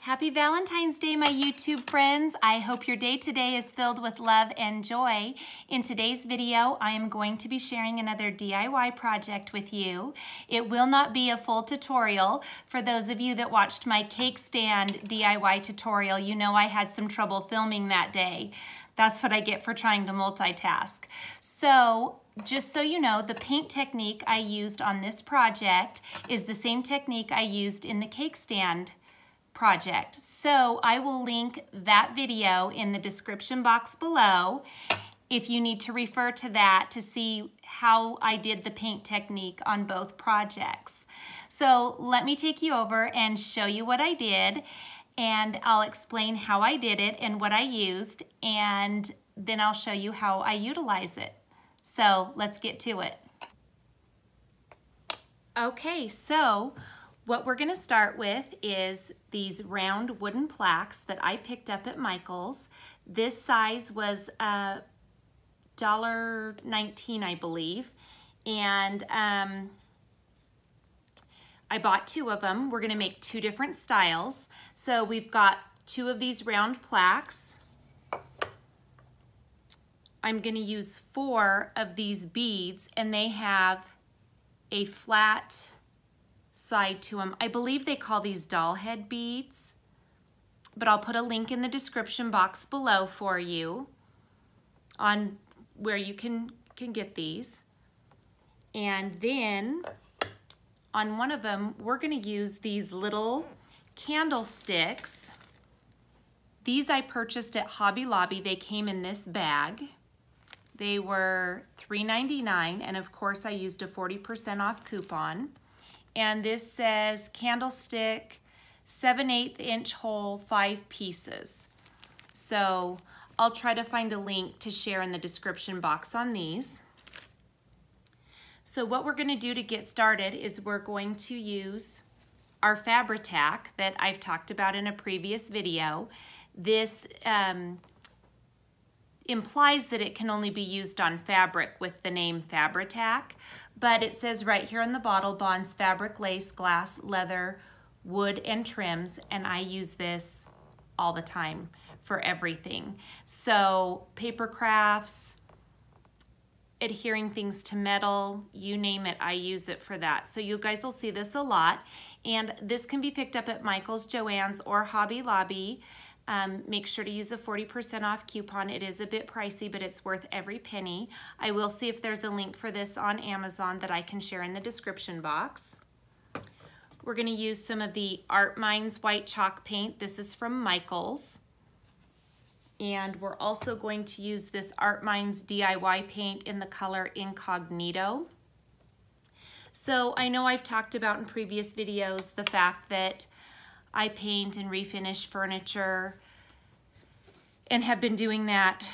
Happy Valentine's Day, my YouTube friends. I hope your day today is filled with love and joy. In today's video, I am going to be sharing another DIY project with you. It will not be a full tutorial. For those of you that watched my cake stand DIY tutorial, you know I had some trouble filming that day. That's what I get for trying to multitask. So, just so you know, the paint technique I used on this project is the same technique I used in the cake stand project. So I will link that video in the description box below if you need to refer to that to see how I did the paint technique on both projects. So let me take you over and show you what I did, and I'll explain how I did it and what I used, and then I'll show you how I utilize it. So let's get to it. Okay, so what we're going to start with is these round wooden plaques that I picked up at Michael's. This size was $1.19, I believe, and I bought two of them. We're going to make two different styles. So we've got two of these round plaques. I'm going to use 4 of these beads, and they have a flat side to them. I believe they call these doll head beads, but I'll put a link in the description box below for you on where you can get these. And then on one of them, we're going to use these little candlesticks. These I purchased at Hobby Lobby. They came in this bag. They were $3.99, and of course I used a 40% off coupon. And this says candlestick, 7/8 inch hole, 5 pieces. So I'll try to find a link to share in the description box on these. So what we're going to do to get started is we're going to use our Fabri-Tac that I've talked about in a previous video. This implies that it can only be used on fabric with the name Fabri-Tac, but it says right here on the bottle, bonds fabric, lace, glass, leather, wood, and trims, and I use this all the time for everything. So paper crafts, adhering things to metal, you name it, I use it for that. So you guys will see this a lot, and this can be picked up at Michael's, Joann's, or Hobby Lobby. Make sure to use a 40% off coupon. It is a bit pricey, but it's worth every penny. I will see if there's a link for this on Amazon that I can share in the description box. We're going to use some of the Artminds white chalk paint. This is from Michael's. And we're also going to use this Artminds DIY paint in the color Incognito. So I know I've talked about in previous videos the fact that I paint and refinish furniture and have been doing that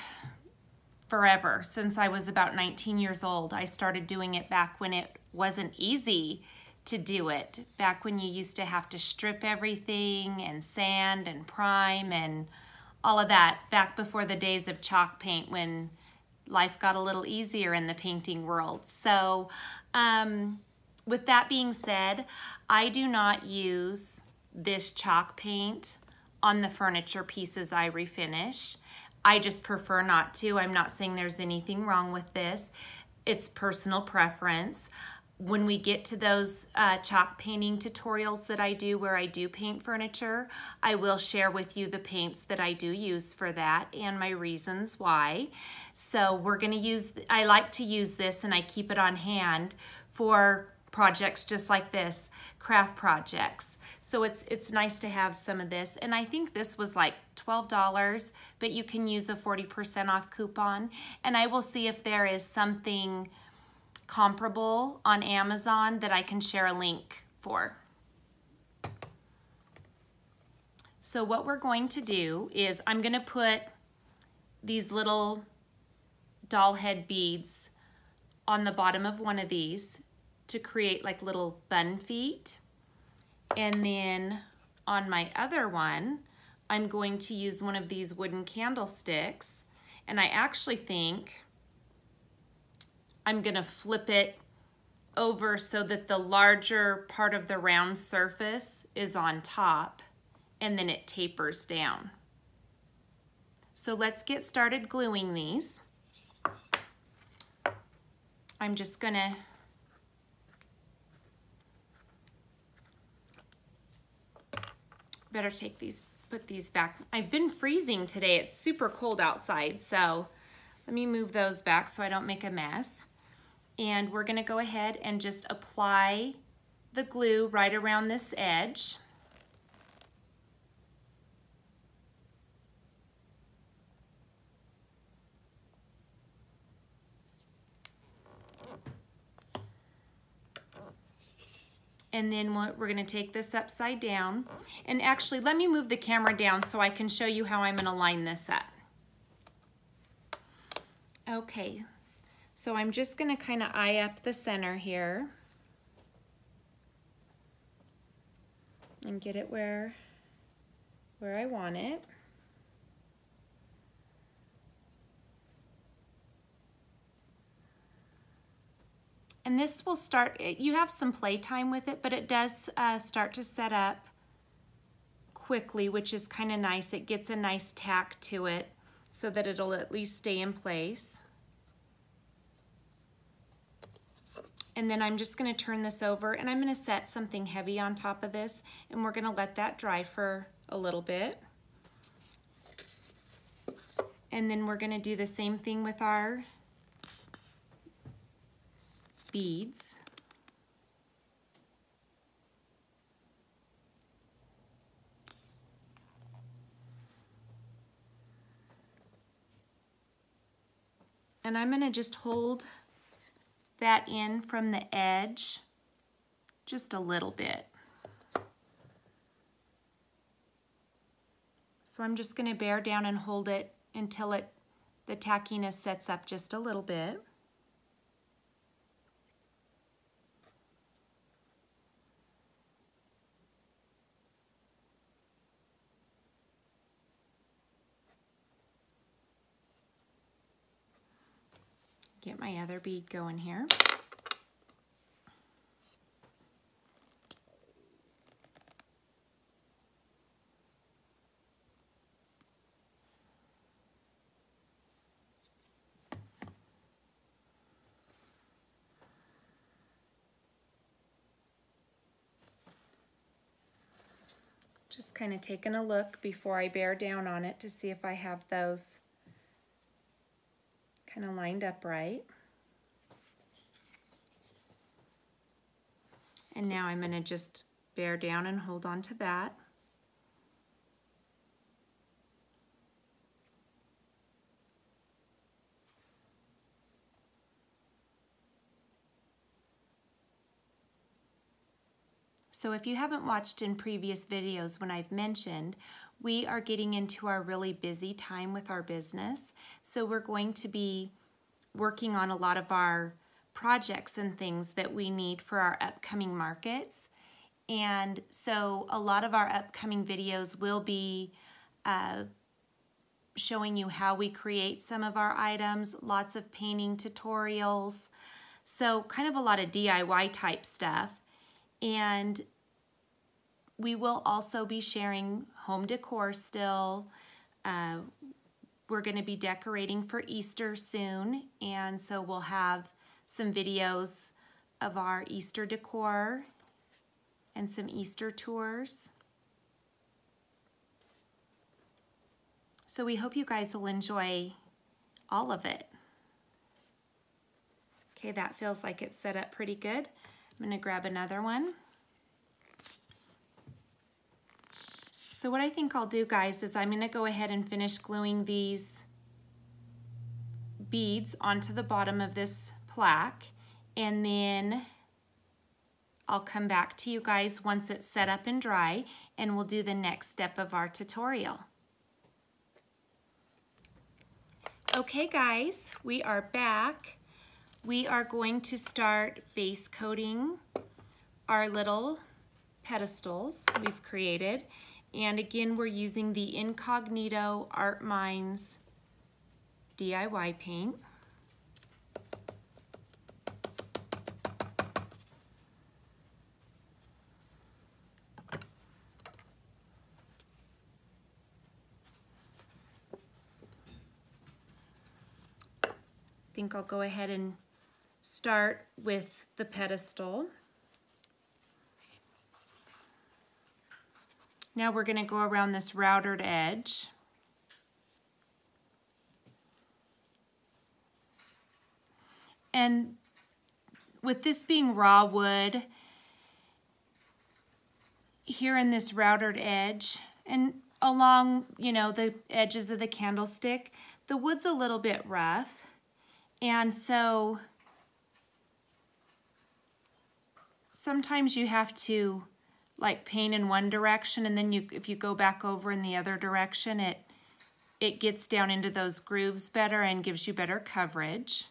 forever, since I was about 19 years old. I started doing it back when it wasn't easy to do it, back when you used to have to strip everything and sand and prime and all of that, back before the days of chalk paint when life got a little easier in the painting world. So with that being said, I do not use this chalk paint on the furniture pieces I refinish. I just prefer not to. I'm not saying there's anything wrong with this. It's personal preference. When we get to those chalk painting tutorials that I do where I do paint furniture, I will share with you the paints that I do use for that and my reasons why. So we're gonna use, I like to use this and I keep it on hand for projects just like this, craft projects. So it's nice to have some of this, and I think this was like $12, but you can use a 40% off coupon, and I will see if there is something comparable on Amazon that I can share a link for. So what we're going to do is I'm going to put these little doll head beads on the bottom of one of these to create like little bun feet. And then on my other one, I'm going to use one of these wooden candlesticks, and I actually think I'm gonna flip it over so that the larger part of the round surface is on top, and then it tapers down. So let's get started gluing these. I'm just gonna better take these, put these back. I've been freezing today. It's super cold outside, so let me move those back so I don't make a mess. And we're gonna go ahead and just apply the glue right around this edge. And then we're going to take this upside down. And actually, let me move the camera down so I can show you how I'm going to line this up. Okay, so I'm just going to kind of eye up the center here and get it where I want it. And this will start, you have some play time with it, but it does start to set up quickly, which is kind of nice. It gets a nice tack to it so that it'll at least stay in place. And then I'm just going to turn this over and I'm going to set something heavy on top of this, and we're going to let that dry for a little bit. And then we're going to do the same thing with our beads. And I'm going to just hold that in from the edge just a little bit. So I'm just going to bear down and hold it until the tackiness sets up just a little bit. Get my other bead going here. Just kind of taking a look before I bear down on it to see if I have those kind of lined up right. And now I'm going to just bear down and hold on to that. So if you haven't watched in previous videos when I've mentioned, we are getting into our really busy time with our business. So we're going to be working on a lot of our projects and things that we need for our upcoming markets. And so a lot of our upcoming videos will be showing you how we create some of our items, lots of painting tutorials, so kind of a lot of DIY type stuff. And we will also be sharing home decor still. We're going to be decorating for Easter soon, and so we'll have some videos of our Easter decor and some Easter tours. So we hope you guys will enjoy all of it. Okay, that feels like it's set up pretty good. I'm going to grab another one. So what I think I'll do, guys, is I'm going to go ahead and finish gluing these beads onto the bottom of this plaque, and then I'll come back to you guys once it's set up and dry, and we'll do the next step of our tutorial. Okay, guys, we are back. We are going to start base coating our little pedestals we've created. And again, we're using the Incognito Artminds DIY paint. think I'll go ahead and start with the pedestal. Now we're going to go around this routered edge. And with this being raw wood, here in this routered edge and along, you know, the edges of the candlestick, the wood's a little bit rough. And so sometimes you have to like paint in one direction, and then if you go back over in the other direction, it gets down into those grooves better and gives you better coverage.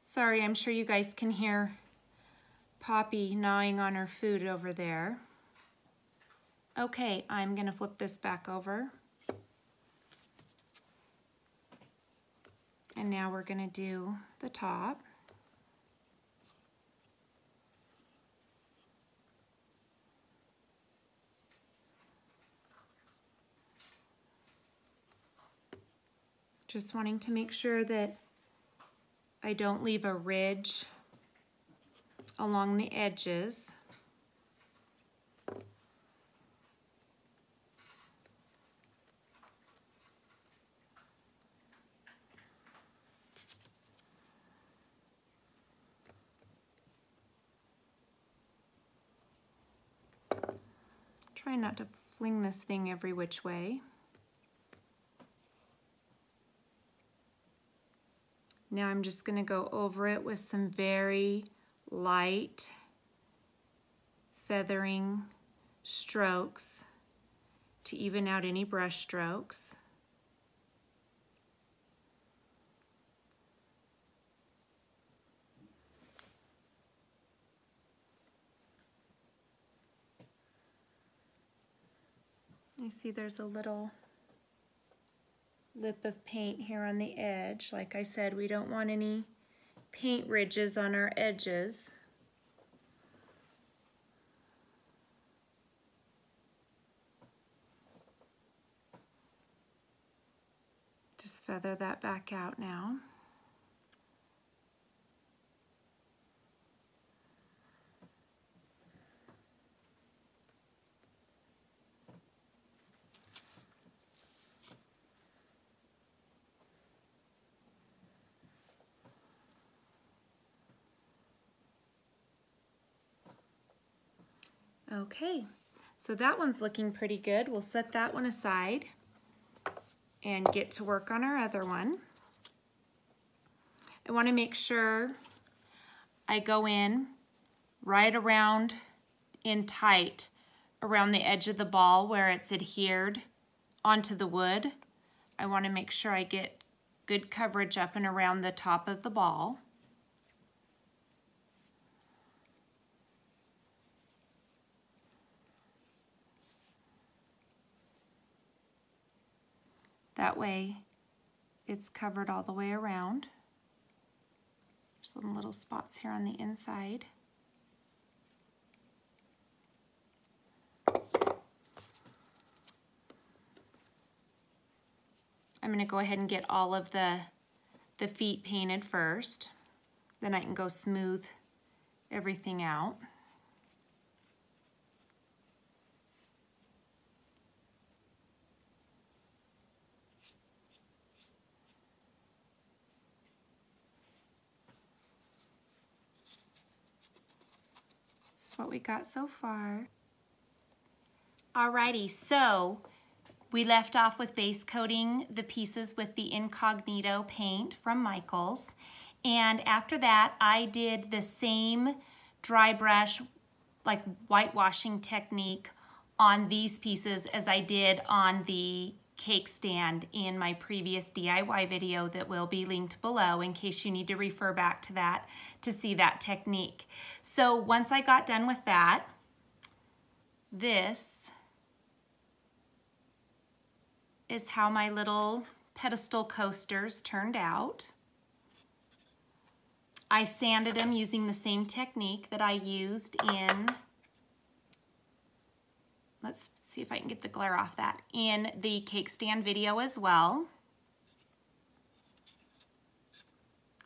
Sorry, I'm sure you guys can hear Poppy gnawing on her food over there. Okay, I'm gonna flip this back over. And now we're gonna do the top. Just wanting to make sure that I don't leave a ridge along the edges. Try not to fling this thing every which way. Now I'm just going to go over it with some very light feathering strokes to even out any brush strokes. You see there's a little lip of paint here on the edge. Like I said, we don't want any paint ridges on our edges. Just feather that back out now. Okay, so that one's looking pretty good. We'll set that one aside and get to work on our other one. I want to make sure I go in right around in tight around the edge of the ball where it's adhered onto the wood. I want to make sure I get good coverage up and around the top of the ball. That way it's covered all the way around. There's some little spots here on the inside. I'm going to go ahead and get all of the feet painted first. Then I can go smooth everything out. What we got so far. Alrighty, so We left off with base coating the pieces with the Incognito paint from Michaels. And after that, I did the same dry brush, like whitewashing technique on these pieces as I did on the cake stand in my previous DIY video that will be linked below in case you need to refer back to that to see that technique. So once I got done with that, this is how my little pedestal coasters turned out. I sanded them using the same technique that I used in, let's see if I can get the glare off that, in the cake stand video as well.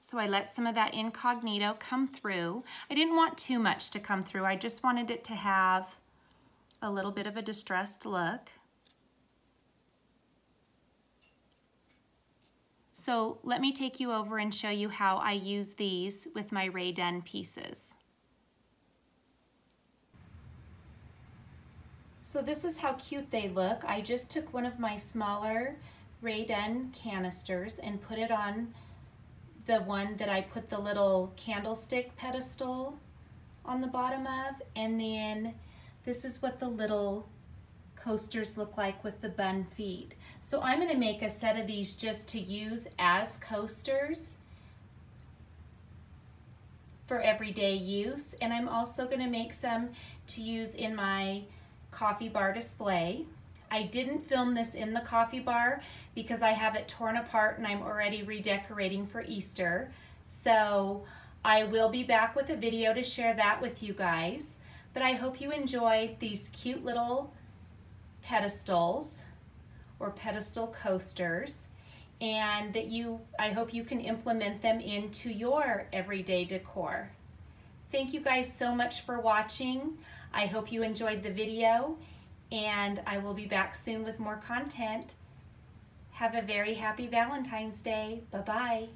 So I let some of that Incognito come through. I didn't want too much to come through. I just wanted it to have a little bit of a distressed look. So let me take you over and show you how I use these with my Rae Dunn pieces. So this is how cute they look. I just took one of my smaller Rae Dunn canisters and put it on the one that I put the little candlestick pedestal on the bottom of, and then this is what the little coasters look like with the bun feet. So I'm going to make a set of these just to use as coasters for everyday use, and I'm also going to make some to use in my coffee bar display. I didn't film this in the coffee bar because I have it torn apart and I'm already redecorating for Easter. So I will be back with a video to share that with you guys. But I hope you enjoyed these cute little pedestals or pedestal coasters, and that I hope you can implement them into your everyday decor. Thank you guys so much for watching. I hope you enjoyed the video, and I will be back soon with more content. Have a very happy Valentine's Day. Bye-bye.